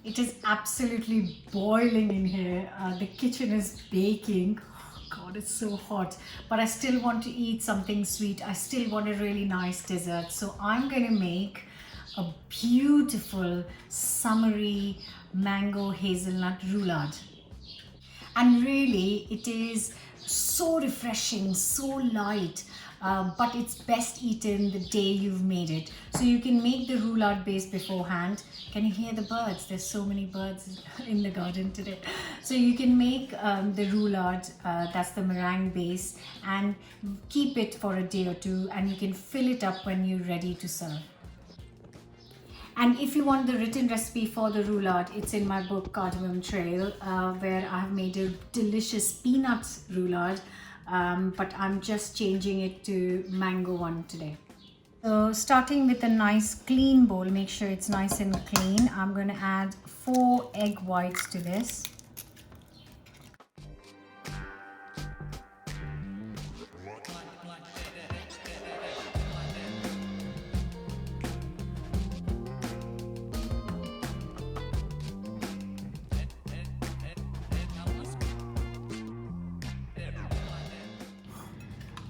It is absolutely boiling in here. The kitchen is baking. Oh God, it's so hot. But I still want to eat something sweet. I still want a really nice dessert. So I'm going to make a beautiful summery mango hazelnut roulade. And really it is so refreshing, so light, but it's best eaten the day you've made it. So you can make the roulade base beforehand. Can you hear the birds? There's so many birds in the garden today. So you can make the roulade, that's the meringue base, and keep it for a day or two, and you can fill it up when you're ready to serve. And if you want the written recipe for the roulade, it's in my book Cardamom Trail, where I have made a delicious peanut roulade, but I'm just changing it to mango one today. So starting with a nice clean bowl, make sure it's nice and clean. I'm going to add 4 egg whites to this.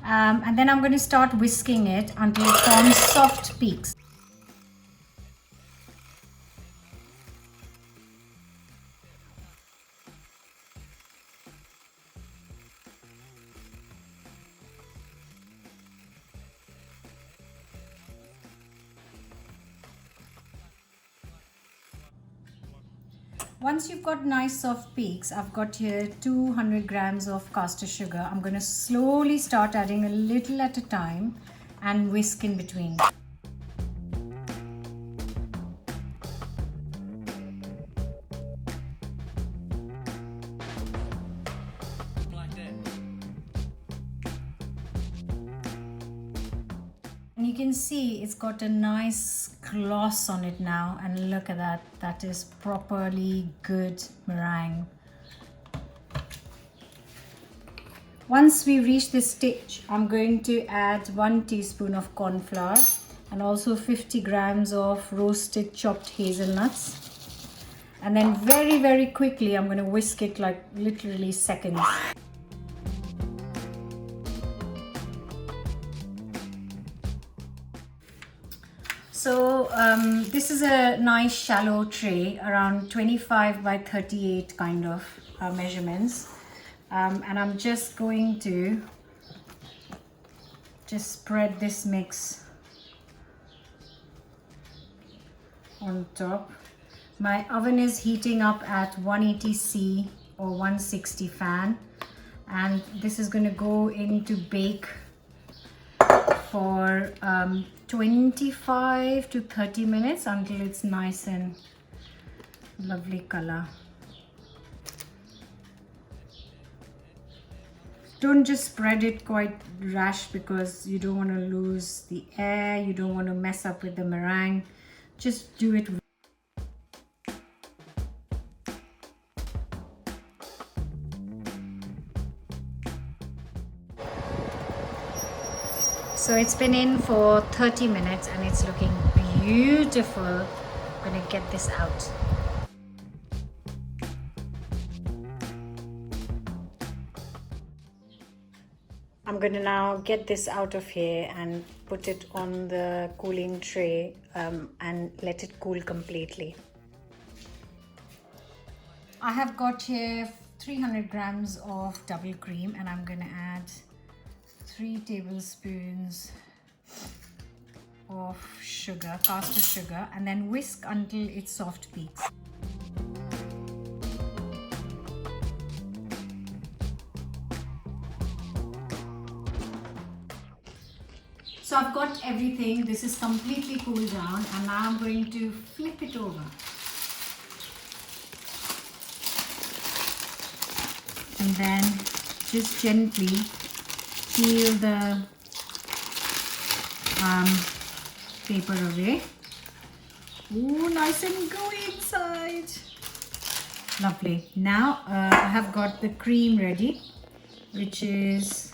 And then I'm going to start whisking it until it forms soft peaks. Once you've got nice soft peaks, I've got here 200 grams of caster sugar. I'm going to slowly start adding a little at a time and whisk in between. And you can see it's got a nice gloss on it now, and look at that, that is properly good meringue. Once we reach this stage, I'm going to add 1 teaspoon of corn flour and also 50 grams of roasted chopped hazelnuts. And then very quickly I'm going to whisk it like literally seconds. So this is a nice shallow tray, around 25 by 38 kind of measurements. And I'm just going to just spread this mix on top. My oven is heating up at 180C or 160 fan, and this is going to go into bake for 25 to 30 minutes until it's nice and lovely color. Don't just spread it quite rash because you don't want to lose the air, you don't want to mess up with the meringue. Just do it. So it's been in for 30 minutes and it's looking beautiful. I'm gonna get this out. I'm gonna now get this out of here and put it on the cooling tray and let it cool completely. I have got here 300 grams of double cream, and I'm gonna add 3 tablespoons of sugar, caster sugar, and then whisk until it's soft peaks. So I've got everything. This is completely cooled down, and now I'm going to flip it over. And then just gently peel the paper away. Ooh, nice and gooey inside. Lovely. Now I have got the cream ready, which is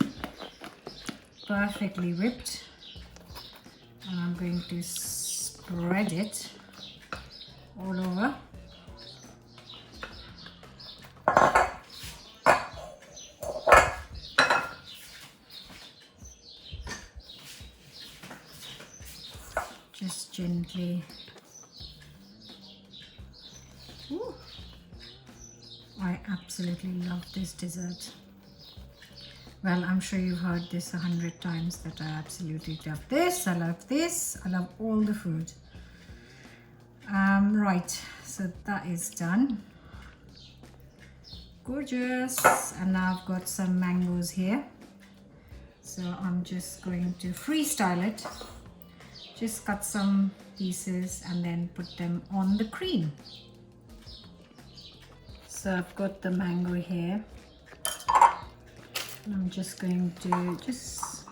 perfectly whipped. And I'm going to spread it all over. Absolutely. Ooh. I absolutely love this dessert. Well, I'm sure you've heard this 100 times that I absolutely love this. I love this. I love all the food. Right, so that is done. Gorgeous. And now I've got some mangoes here. So I'm just going to freestyle it. Just cut some pieces and then put them on the cream. So I've got the mango here. And I'm just going to just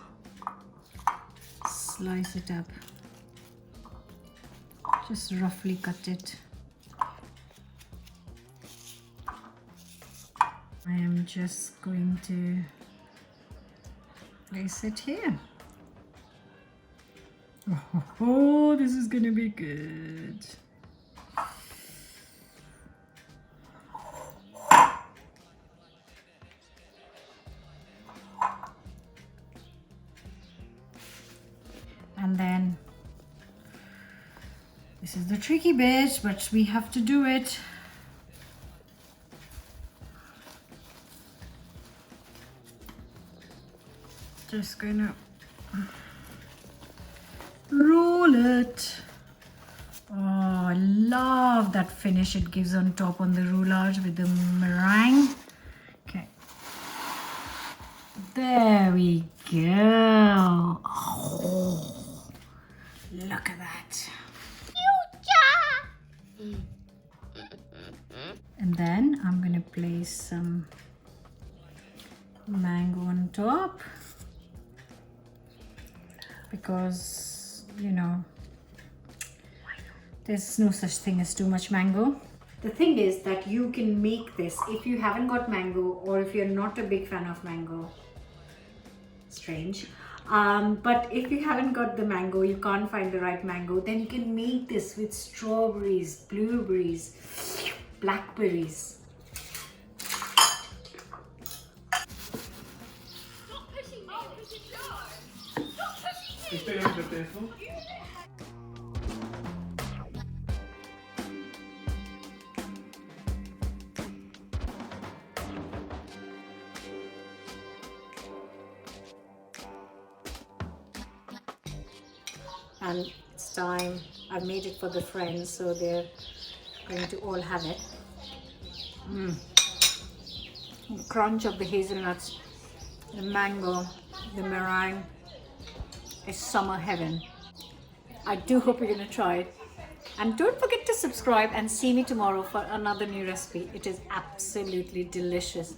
slice it up. Just roughly cut it. I am just going to place it here. Oh, this is gonna be good. And then this is the tricky bit, but we have to do it. Just gonna roll it. Oh, I love that finish it gives on top on the roulade with the meringue. Okay. There we go. Oh, look at that. And then I'm gonna place some mango on top because, you know, there's no such thing as too much mango. The thing is that you can make this if you haven't got mango or if you're not a big fan of mango. Strange. But if you haven't got the mango, you can't find the right mango, then you can make this with strawberries, blueberries, blackberries. And it's time. I've made it for the friends, so they're going to all have it. The crunch of the hazelnuts, the mango, the meringue is summer heaven. I do hope you're going to try it. And don't forget to subscribe and see me tomorrow for another new recipe. It is absolutely delicious.